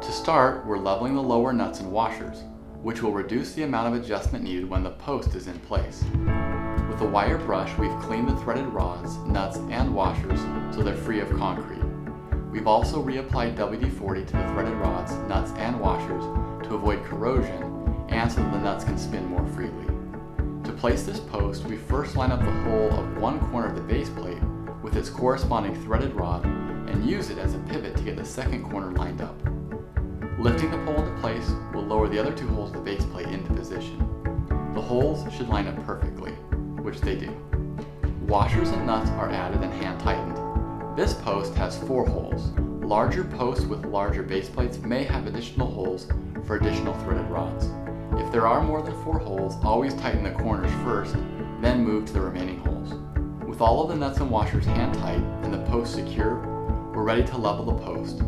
To start, we're leveling the lower nuts and washers, which will reduce the amount of adjustment needed when the post is in place. With a wire brush, we've cleaned the threaded rods, nuts, and washers so they're free of concrete. We've also reapplied WD-40 to the threaded rods, nuts, and washers to avoid corrosion and so that the nuts can spin more freely. To place this post, we first line up the hole of one corner of the base plate with its corresponding threaded rod and use it as a pivot to get the second corner lined up. Lifting the pole into place will lower the other two holes of the base plate into position. The holes should line up perfectly, which they do. Washers and nuts are added and hand tightened. This post has 4 holes. Larger posts with larger base plates may have additional holes for additional threaded rods. If there are more than 4 holes, always tighten the corners first, then move to the remaining holes. With all of the nuts and washers hand tight and the post secure, we're ready to level the post.